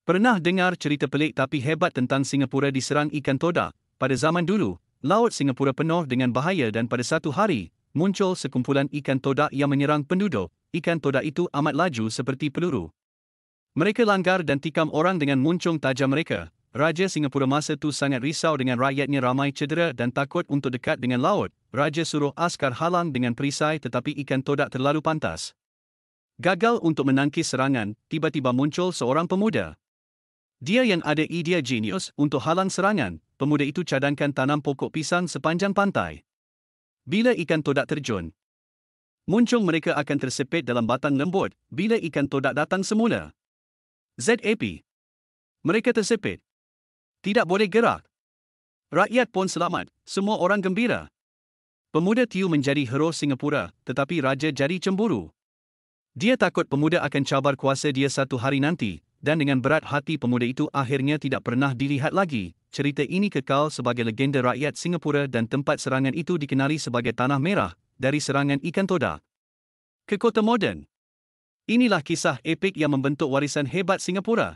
Pernah dengar cerita pelik tapi hebat tentang Singapura diserang ikan todak? Pada zaman dulu, laut Singapura penuh dengan bahaya dan pada satu hari, muncul sekumpulan ikan todak yang menyerang penduduk. Ikan todak itu amat laju seperti peluru. Mereka langgar dan tikam orang dengan muncung tajam mereka. Raja Singapura masa itu sangat risau dengan rakyatnya ramai cedera dan takut untuk dekat dengan laut. Raja suruh askar halang dengan perisai tetapi ikan todak terlalu pantas. Gagal untuk menangkis serangan, tiba-tiba muncul seorang pemuda. Dia yang ada idea genius untuk halang serangan. Pemuda itu cadangkan tanam pokok pisang sepanjang pantai. Bila ikan todak terjun, muncung mereka akan tersepit dalam batang lembut. Bila ikan todak datang semula, ZAP, mereka tersepit. Tidak boleh gerak. Rakyat pun selamat, semua orang gembira. Pemuda Tiu menjadi hero Singapura, tetapi raja jadi cemburu. Dia takut pemuda akan cabar kuasa dia satu hari nanti, dan dengan berat hati pemuda itu akhirnya tidak pernah dilihat lagi. Cerita ini kekal sebagai legenda rakyat Singapura dan tempat serangan itu dikenali sebagai Tanah Merah, dari serangan ikan todak ke kota moden. Inilah kisah epik yang membentuk warisan hebat Singapura.